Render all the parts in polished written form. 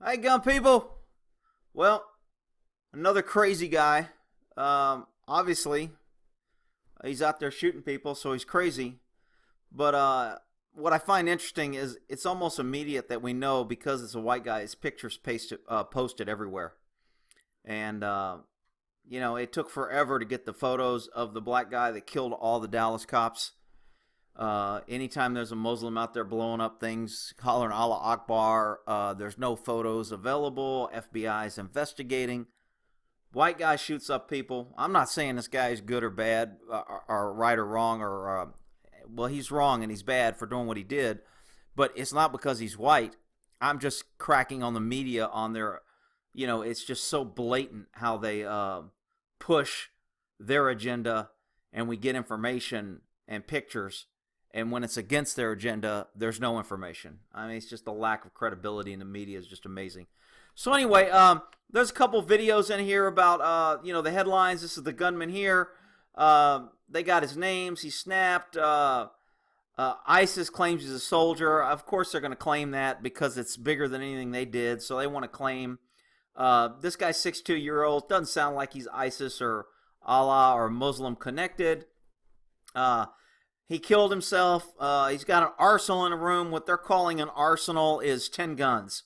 Hey, gun people. Well, another crazy guy. Obviously, he's out there shooting people, so he's crazy. But what I find interesting is it's almost immediate that we know because it's a white guy. His pictures posted everywhere, and it took forever to get the photos of the black guy that killed all the Dallas cops. Anytime there's a Muslim out there blowing up things, hollering Allah Akbar, there's no photos available. FBI's investigating. White guy shoots up people. I'm not saying this guy is good or bad, or right or wrong, or well, he's wrong and he's bad for doing what he did, but it's not because he's white. I'm just cracking on the media on their, it's just so blatant how they push their agenda, and we get information and pictures. And when it's against their agenda, there's no information. I mean, it's just the lack of credibility in the media is just amazing. So anyway, there's a couple videos in here about, the headlines. This is the gunman here. They got his names. He snapped. ISIS claims he's a soldier. Of course, they're going to claim that because it's bigger than anything they did. So they want to claim. This guy's 62-year-old. Doesn't sound like he's ISIS or Allah or Muslim connected. He killed himself. He's got an arsenal in a room. What they're calling an arsenal is 10 guns.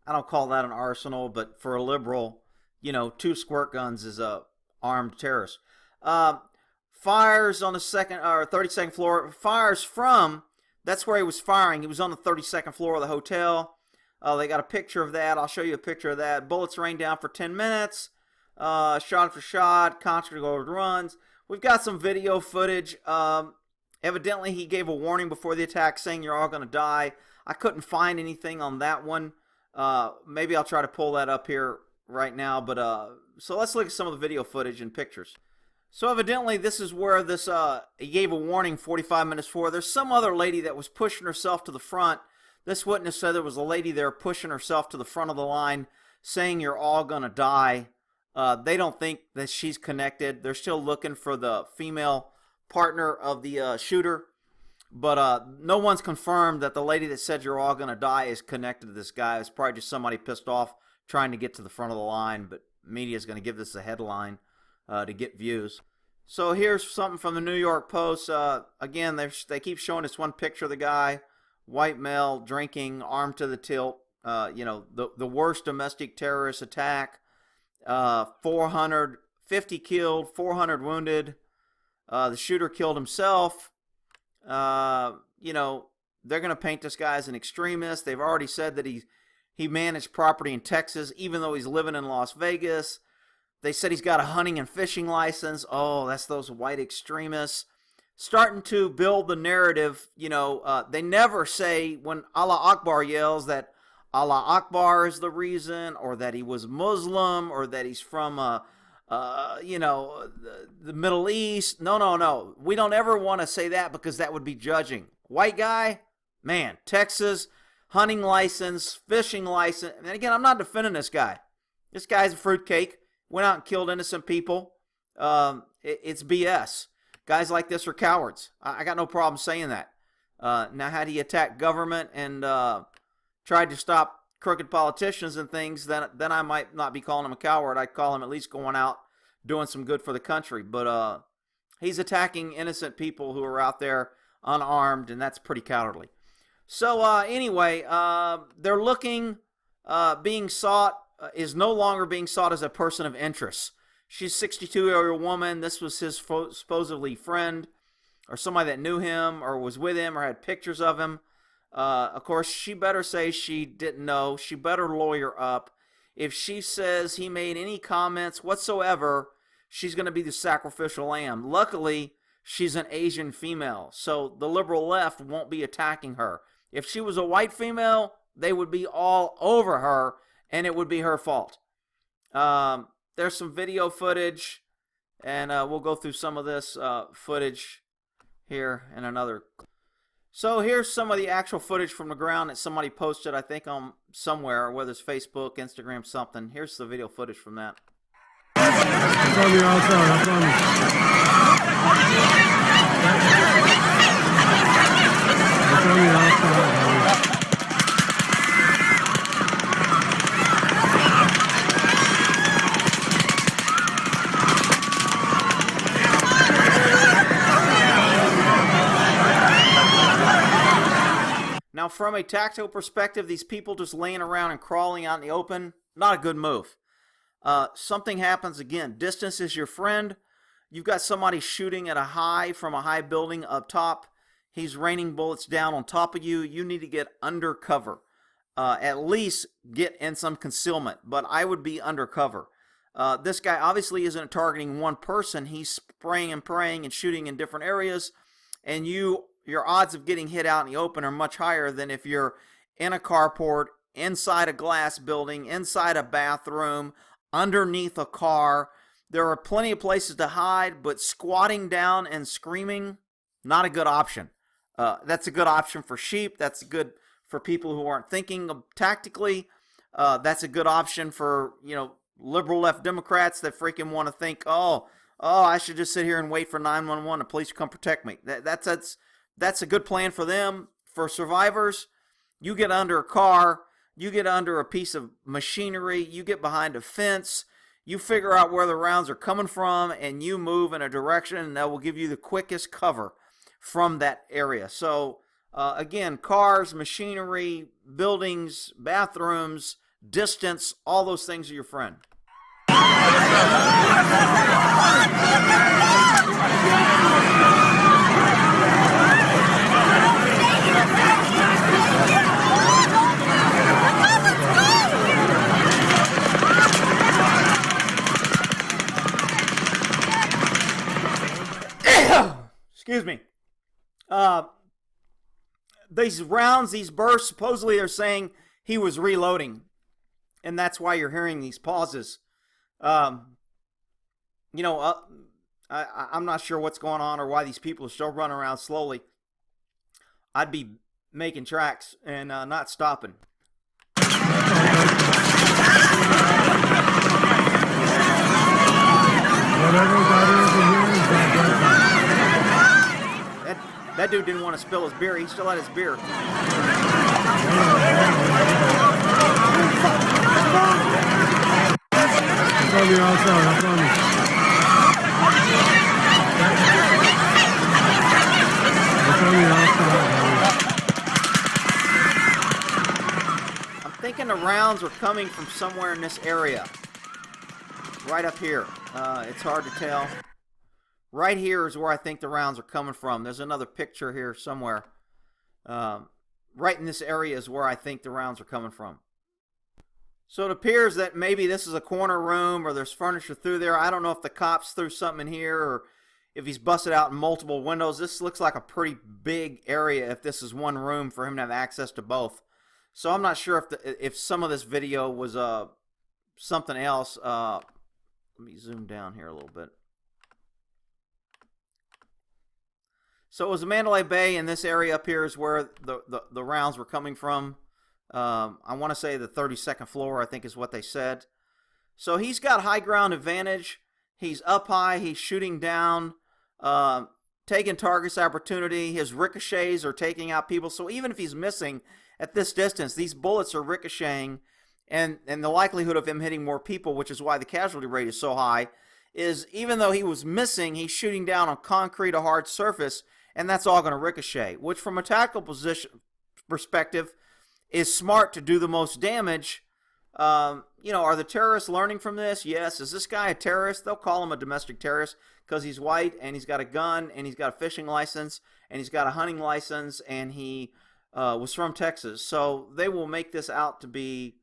I don't call that an arsenal, but for a liberal, 2 squirt guns is a armed terrorist. Fires on the 32nd floor. Fires from, that's where he was firing. He was on the 32nd floor of the hotel. They got a picture of that. I'll show you a picture of that. Bullets rained down for 10 minutes. Shot for shot. Concentrated runs. We've got some video footage. Evidently, he gave a warning before the attack saying you're all going to die. I couldn't find anything on that one. Maybe I'll try to pull that up here right now. But so let's look at some of the video footage and pictures. So evidently, this is where this he gave a warning 45 minutes before. There's some other lady that was pushing herself to the front. This witness said there was a lady there pushing herself to the front of the line saying you're all going to die. They don't think that she's connected. They're still looking for the female partner of the shooter, but no one's confirmed that the lady that said you're all going to die is connected to this guy. It's probably just somebody pissed off trying to get to the front of the line, but media is going to give this a headline to get views. So here's something from the New York Post. Again, they keep showing this one picture of the guy, white male, drinking, armed to the tilt. The worst domestic terrorist attack. 450 killed, 400 wounded. The shooter killed himself. They're going to paint this guy as an extremist. They've already said that he managed property in Texas, even though he's living in Las Vegas. They said he's got a hunting and fishing license. Oh, that's those white extremists. Starting to build the narrative. They never say when Allah Akbar yells that Allah Akbar is the reason, or that he was Muslim, or that he's from the Middle East. No. We don't ever want to say that because that would be judging. White guy, man, Texas, hunting license, fishing license. And again, I'm not defending this guy. This guy's a fruitcake. Went out and killed innocent people. It's BS. Guys like this are cowards. I got no problem saying that. Now, had he attacked government and tried to stop crooked politicians and things, then I might not be calling him a coward. I'd call him at least going out doing some good for the country. But he's attacking innocent people who are out there unarmed, and that's pretty cowardly. So anyway, they're looking, being sought, is no longer being sought as a person of interest. She's a 62-year-old woman. This was his supposedly friend or somebody that knew him or was with him or had pictures of him. Of course, she better say she didn't know. She better lawyer up. If she says he made any comments whatsoever, she's going to be the sacrificial lamb. Luckily, she's an Asian female, so the liberal left won't be attacking her. If she was a white female, they would be all over her, and it would be her fault. There's some video footage, and we'll go through some of this footage here in another. So here's some of the actual footage from the ground that somebody posted, I think, on somewhere, whether it's Facebook, Instagram, something. Here's the video footage from that. It's on the outside, I promise. It's on the outside. from a tactical perspective, these people just laying around and crawling out in the open, not a good move. Something happens again. Distance is your friend. You've got somebody shooting at a high from a high building up top. He's raining bullets down on top of you. You need to get under cover. At least get in some concealment, but I would be undercover. This guy obviously isn't targeting one person. He's spraying and praying and shooting in different areas, and your odds of getting hit out in the open are much higher than if you're in a carport, inside a glass building, inside a bathroom, underneath a car. There are plenty of places to hide, but squatting down and screaming, not a good option. That's a good option for sheep. That's good for people who aren't thinking tactically. That's a good option for, liberal left Democrats that freaking want to think, oh, I should just sit here and wait for 911 and police to come protect me. That's a good plan for them. For survivors, you get under a car, you get under a piece of machinery, you get behind a fence, you figure out where the rounds are coming from, and you move in a direction that will give you the quickest cover from that area. So, again, cars, machinery, buildings, bathrooms, distance, all those things are your friend. Excuse me. These rounds, these bursts, supposedly they're saying he was reloading, and that's why you're hearing these pauses. I'm not sure what's going on or why these people are still running around slowly. I'd be making tracks and not stopping. That dude didn't want to spill his beer. He still had his beer. It's on the outside, I promise. It's on the outside. I'm thinking the rounds were coming from somewhere in this area. Right up here. It's hard to tell. Right here is where I think the rounds are coming from. There's another picture here somewhere. Right in this area is where I think the rounds are coming from. So it appears that maybe this is a corner room or there's furniture through there. I don't know if the cops threw something in here or if he's busted out in multiple windows. This looks like a pretty big area if this is one room for him to have access to both. So I'm not sure if some of this video was something else. Let me zoom down here a little bit. So it was Mandalay Bay, and this area up here is where the rounds were coming from. I want to say the 32nd floor, I think is what they said. So he's got high ground advantage. He's up high. He's shooting down, taking targets opportunity. His ricochets are taking out people. So even if he's missing at this distance, these bullets are ricocheting, and the likelihood of him hitting more people, which is why the casualty rate is so high, is even though he was missing, he's shooting down on concrete, a hard surface, and that's all going to ricochet, which from a tactical position perspective is smart to do the most damage. Are the terrorists learning from this? Yes. Is this guy a terrorist? They'll call him a domestic terrorist because he's white and he's got a gun and he's got a fishing license and he's got a hunting license and he was from Texas. So they will make this out to be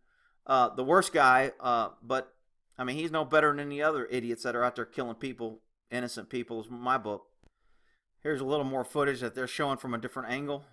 the worst guy, but I mean, he's no better than any other idiots that are out there killing people, innocent people, is my book. Here's a little more footage that they're showing from a different angle.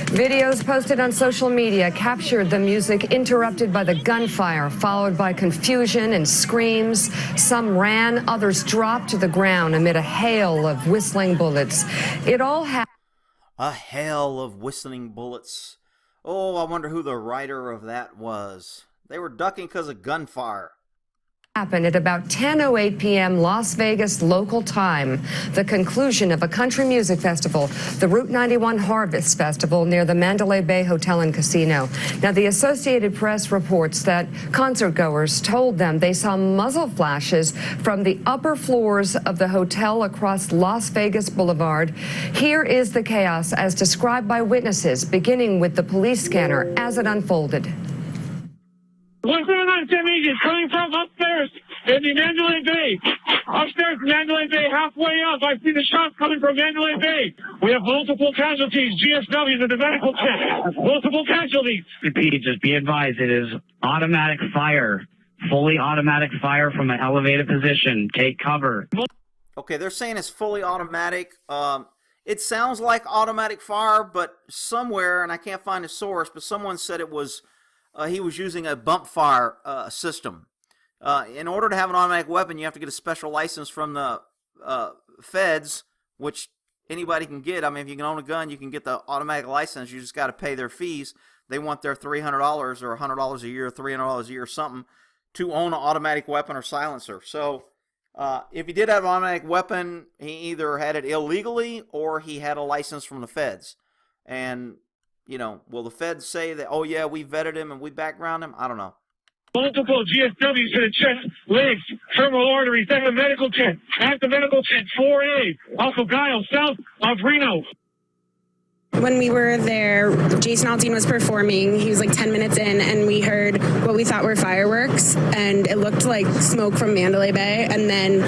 Videos posted on social media captured the music interrupted by the gunfire, followed by confusion and screams. Some ran, others dropped to the ground amid a hail of whistling bullets. It all happened. A hail of whistling bullets. Oh, I wonder who the writer of that was. They were ducking because of gunfire. Happened at about 10:08 p.m. Las Vegas local time, the conclusion of a country music festival, the Route 91 Harvest Festival near the Mandalay Bay Hotel and Casino. Now, the Associated Press reports that concertgoers told them they saw muzzle flashes from the upper floors of the hotel across Las Vegas Boulevard. Here is the chaos as described by witnesses, beginning with the police scanner as it unfolded. What's going on, Timmy? It's coming from upstairs in the Mandalay Bay. Upstairs in Mandalay Bay, halfway up. I see the shots coming from Mandalay Bay. We have multiple casualties. GSW, the medical tent. Multiple casualties. Repeat, just be advised, it is automatic fire. Fully automatic fire from an elevated position. Take cover. Okay, they're saying it's fully automatic. It sounds like automatic fire, but somewhere, and I can't find a source, but someone said it was he was using a bump fire system. In order to have an automatic weapon, you have to get a special license from the feds, which anybody can get. I mean, if you can own a gun, you can get the automatic license. You just got to pay their fees. They want their $300 or $100 a year, $300 a year, something, to own an automatic weapon or silencer. So if he did have an automatic weapon, he either had it illegally or he had a license from the feds. And you know, will the feds say that, oh, yeah, we vetted him and we background him? I don't know. Multiple GSWs to the chest, legs, femoral arteries, then the medical tent. At the medical tent, 4A, off of Guile, south of Reno. When we were there, Jason Aldean was performing. He was like 10 minutes in, and we heard what we thought were fireworks, and it looked like smoke from Mandalay Bay. And then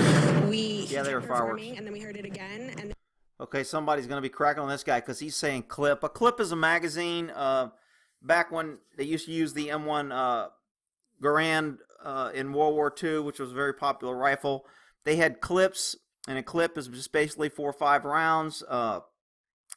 they were fireworks. And then we heard it again. And okay, somebody's going to be cracking on this guy because he's saying clip. A clip is a magazine. Back when they used to use the M1 Garand in World War II, which was a very popular rifle, they had clips, and a clip is just basically 4 or 5 rounds.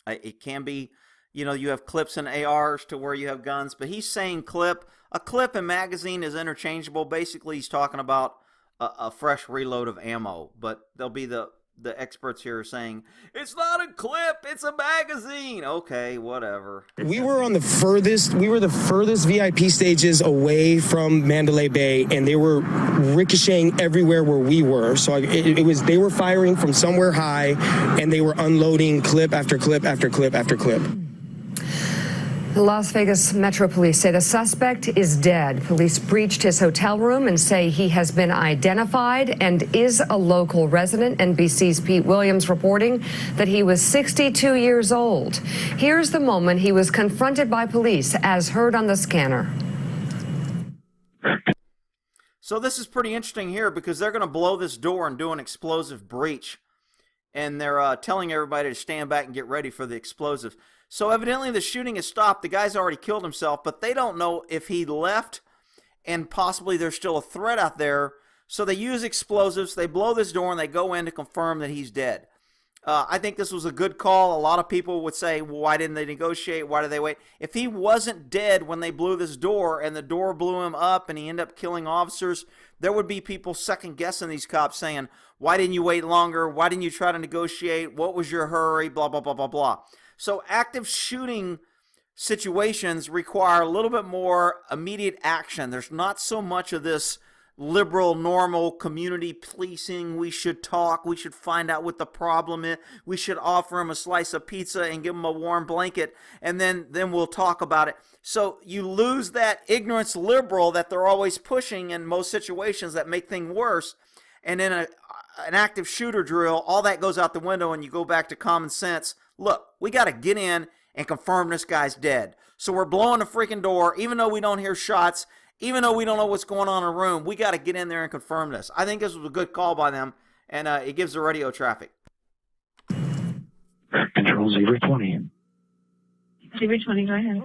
It can be, you know, you have clips and ARs to where you have guns, but he's saying clip. A clip and magazine is interchangeable. Basically, he's talking about a fresh reload of ammo, but there'll be the experts here are saying, it's not a clip, it's a magazine. Okay, whatever. We were the furthest VIP stages away from Mandalay Bay, and they were ricocheting everywhere where we were. So they were firing from somewhere high, and they were unloading clip after clip after clip after clip. The Las Vegas Metro Police say the suspect is dead. Police breached his hotel room and say he has been identified and is a local resident. NBC's Pete Williams reporting that he was 62 years old. Here's the moment he was confronted by police, as heard on the scanner. So this is pretty interesting here because they're going to blow this door and do an explosive breach. And they're telling everybody to stand back and get ready for the explosive. So evidently the shooting has stopped. The guy's already killed himself, but they don't know if he left and possibly there's still a threat out there. So they use explosives. They blow this door and they go in to confirm that he's dead. I think this was a good call. A lot of people would say, well, why didn't they negotiate? Why did they wait? If he wasn't dead when they blew this door and the door blew him up and he ended up killing officers, there would be people second-guessing these cops saying, why didn't you wait longer? Why didn't you try to negotiate? What was your hurry? Blah, blah, blah, blah, blah. So active shooting situations require a little bit more immediate action. There's not so much of this liberal, normal community policing. We should talk. We should find out what the problem is. We should offer him a slice of pizza and give him a warm blanket, and then we'll talk about it. So you lose that ignorance liberal that they're always pushing in most situations that make things worse. And in an active shooter drill, all that goes out the window and you go back to common sense. Look, we got to get in and confirm this guy's dead. So we're blowing the freaking door, even though we don't hear shots, even though we don't know what's going on in the room. We got to get in there and confirm this. I think this was a good call by them, and it gives the radio traffic. Control 020. 020, go ahead.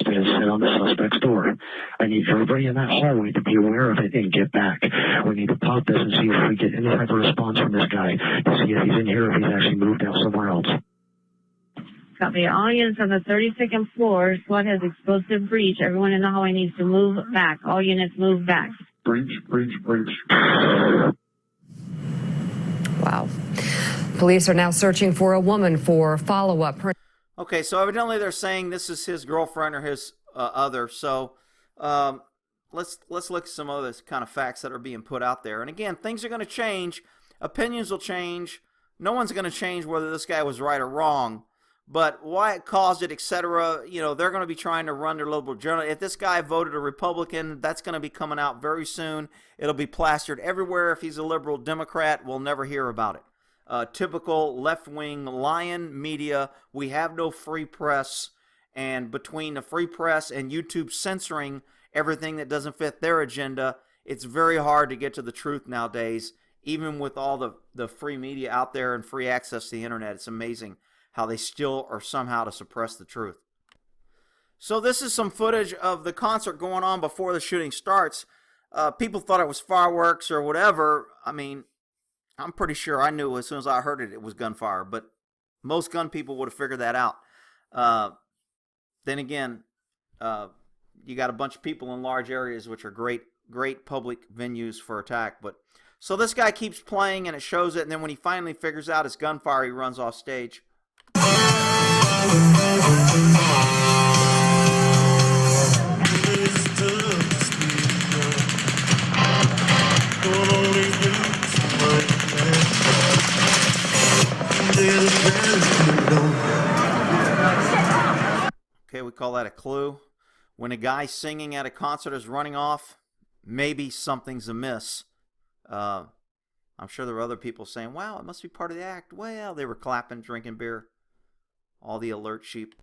Sit on the suspect's door. I need everybody in that hallway to be aware of it and get back. We need to pop this and see if we get any type of response from this guy to see if he's in here or if he's actually moved out somewhere else. Copy. All units on the 32nd floor. SWAT has explosive breach. Everyone in the hallway needs to move back. All units move back. Breach, breach, breach. Wow. Police are now searching for a woman for follow-up. Okay, so evidently they're saying this is his girlfriend or his other. So let's look at some other kind of facts that are being put out there. And again, things are going to change. Opinions will change. No one's going to change whether this guy was right or wrong. But why it caused it, etc., they're going to be trying to run their liberal journal. If this guy voted a Republican, that's going to be coming out very soon. It'll be plastered everywhere. If he's a liberal Democrat, we'll never hear about it. Typical left-wing lion media. We have no free press. And between the free press and YouTube censoring everything that doesn't fit their agenda, it's very hard to get to the truth nowadays. Even with all the free media out there and free access to the internet, it's amazing how they still are somehow to suppress the truth. So this is some footage of the concert going on before the shooting starts. People thought it was fireworks or whatever. I mean, I'm pretty sure I knew as soon as I heard it, it was gunfire. But most gun people would have figured that out. Then again, you got a bunch of people in large areas, which are great public venues for attack. But so this guy keeps playing and it shows it. And then when he finally figures out it's gunfire, he runs off stage. Okay, we call that a clue. When a guy singing at a concert is running off, maybe something's amiss. I'm sure there were other people saying, wow, it must be part of the act. Well, they were clapping, drinking beer. All the alert sheep.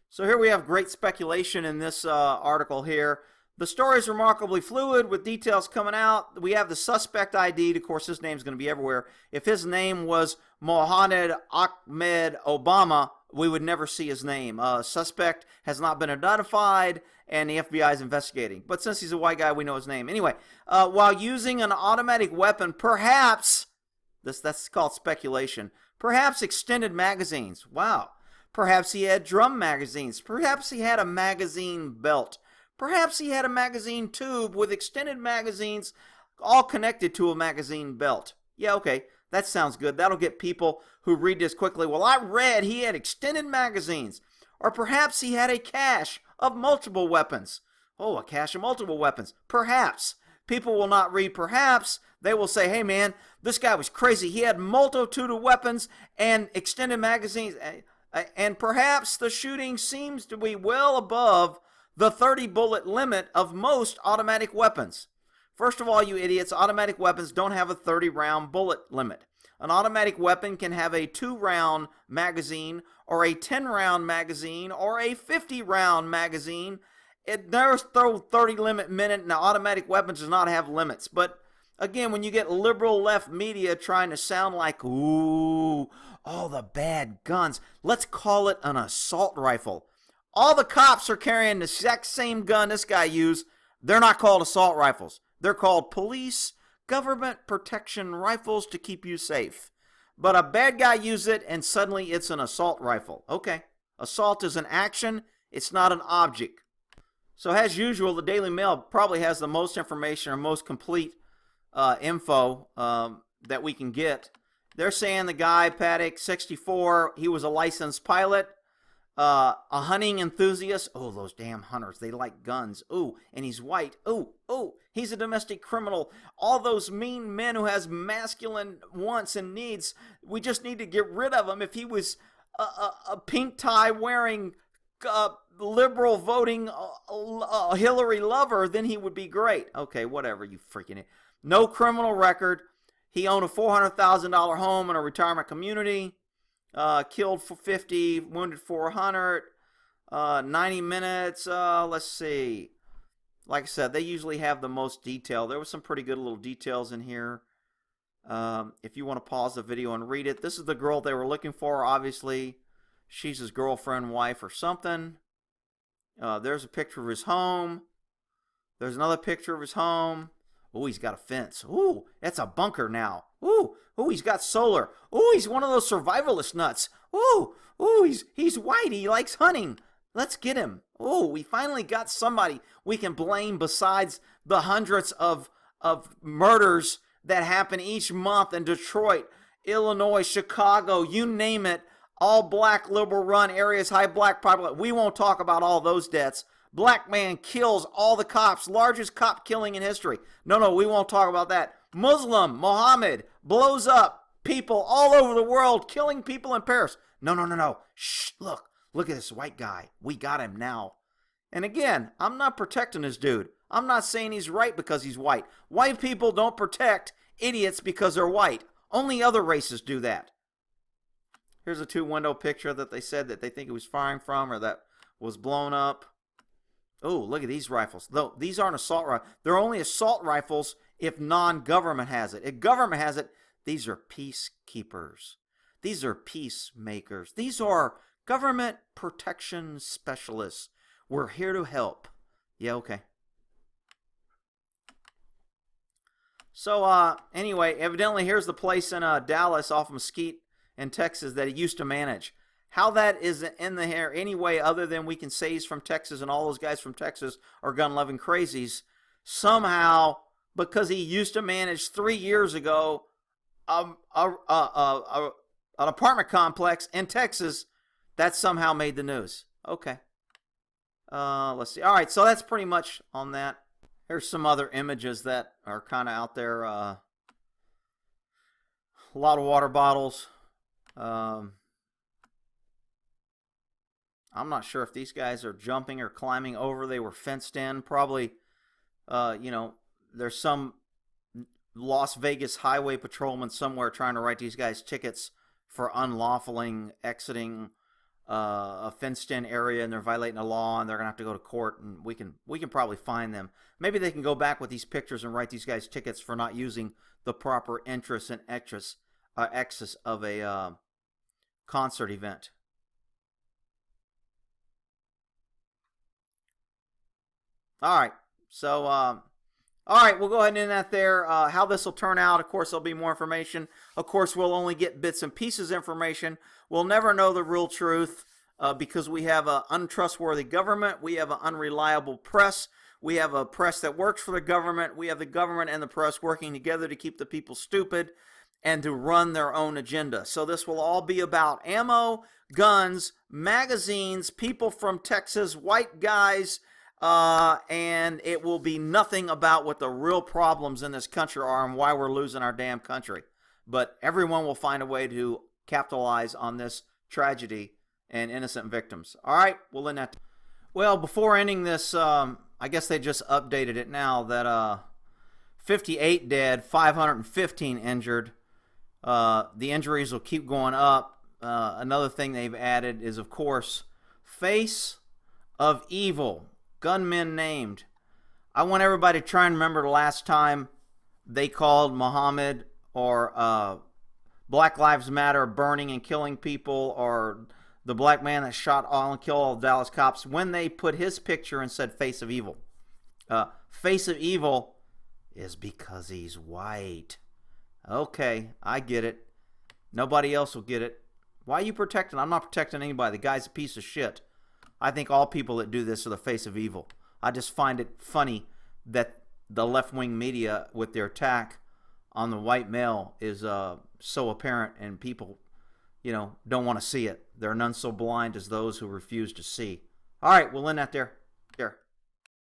So here we have great speculation in this article here. The story is remarkably fluid with details coming out. We have the suspect ID. Of course, his name's going to be everywhere. If his name was Mohammed Ahmed Obama, we would never see his name. Suspect has not been identified, and the FBI is investigating. But since he's a white guy, we know his name. Anyway, while using an automatic weapon, perhaps, that's called speculation, perhaps extended magazines. Wow. Perhaps he had drum magazines. Perhaps he had a magazine belt. Perhaps he had a magazine tube with extended magazines all connected to a magazine belt. Yeah, okay, that sounds good. That'll get people who read this quickly. Well, I read he had extended magazines. Or perhaps he had a cache of multiple weapons. Oh, a cache of multiple weapons. Perhaps. People will not read perhaps. They will say, hey man, this guy was crazy. He had multitude of weapons and extended magazines. And perhaps the shooting seems to be well above the 30-bullet limit of most automatic weapons. First of all, you idiots, automatic weapons don't have a 30-round bullet limit. An automatic weapon can have a 2-round magazine or a 10-round magazine or a 50-round magazine. There's no 30 limit, and automatic weapons does not have limits. But again, when you get liberal left media trying to sound like, ooh, all the bad guns, let's call it an assault rifle. All the cops are carrying the exact same gun this guy used. They're not called assault rifles. They're called police government protection rifles to keep you safe. But a bad guy uses it and suddenly it's an assault rifle. Okay, assault is an action. It's not an object. So as usual, the Daily Mail probably has the most information or most complete info that we can get. They're saying the guy, Paddock, 64, he was a licensed pilot, a hunting enthusiast. Oh, those damn hunters, they like guns. Ooh, and he's white. Ooh, he's a domestic criminal. All those mean men who has masculine wants and needs, we just need to get rid of him. If he was a pink tie wearing liberal voting Hillary lover, then he would be great. Okay, whatever, you freaking it. No criminal record. He owned a $400,000 home in a retirement community. Killed for 50, wounded 400. 90 minutes. Let's see. Like I said, they usually have the most detail. There was some pretty good little details in here. If you want to pause the video and read it. This is the girl they were looking for, obviously. She's his girlfriend, wife, or something. There's a picture of his home. There's another picture of his home. Oh, he's got a fence. Ooh, that's a bunker now. Ooh, he's got solar. Ooh, he's one of those survivalist nuts. Ooh, he's white. He likes hunting. Let's get him. Ooh, we finally got somebody we can blame besides the hundreds of murders that happen each month in Detroit, Illinois, Chicago, you name it. All black liberal run areas, high black population. We won't talk about all those deaths. Black man kills all the cops. Largest cop killing in history. No, we won't talk about that. Muslim Mohammed blows up people all over the world, killing people in Paris. No. Shh, look at this white guy. We got him now. And again, I'm not protecting this dude. I'm not saying he's right because he's white. White people don't protect idiots because they're white. Only other races do that. Here's a two-window picture that they said that they think he was firing from or that was blown up. Oh, look at these rifles. Though these aren't assault rifles. They're only assault rifles if non-government has it. If government has it, these are peacekeepers. These are peacemakers. These are government protection specialists. We're here to help. Yeah, okay. So, anyway, evidently here's the place in Dallas off Mesquite in Texas that he used to manage. How that is in the hair anyway, other than we can say he's from Texas and all those guys from Texas are gun-loving crazies, somehow, because he used to manage 3 years ago an apartment complex in Texas, that somehow made the news. Okay. Let's see. All right, so that's pretty much on that. Here's some other images that are kind of out there. A lot of water bottles. I'm not sure if these guys are jumping or climbing over. They were fenced in. Probably, there's some Las Vegas highway patrolman somewhere trying to write these guys tickets for unlawfully exiting a fenced-in area, and they're violating the law, and they're gonna have to go to court, and we can probably find them. Maybe they can go back with these pictures and write these guys tickets for not using the proper entrance and exits of a concert event. All right, so all right, we'll go ahead and end that there. How this will turn out, of course, there'll be more information. Of course, we'll only get bits and pieces of information. We'll never know the real truth because we have an untrustworthy government. We have an unreliable press. We have a press that works for the government. We have the government and the press working together to keep the people stupid and to run their own agenda. So this will all be about ammo, guns, magazines, people from Texas, white guys, and it will be nothing about what the real problems in this country are and why we're losing our damn country. But everyone will find a way to capitalize on this tragedy and innocent victims. All right, we'll end that. Well, before ending this, I guess they just updated it now that 58 dead, 515 injured. The injuries will keep going up. Another thing they've added is, of course, face of evil. Gunmen named. I want everybody to try and remember the last time they called Muhammad or Black Lives Matter burning and killing people, or the black man that shot all and killed all the Dallas cops, when they put his picture and said face of evil. Face of evil is because he's white. Okay, I get it. Nobody else will get it. Why are you protecting? I'm not protecting anybody. The guy's a piece of shit. I think all people that do this are the face of evil. I just find it funny that the left-wing media, with their attack on the white male, is so apparent, and people, don't want to see it. There are none so blind as those who refuse to see. All right, we'll end that there.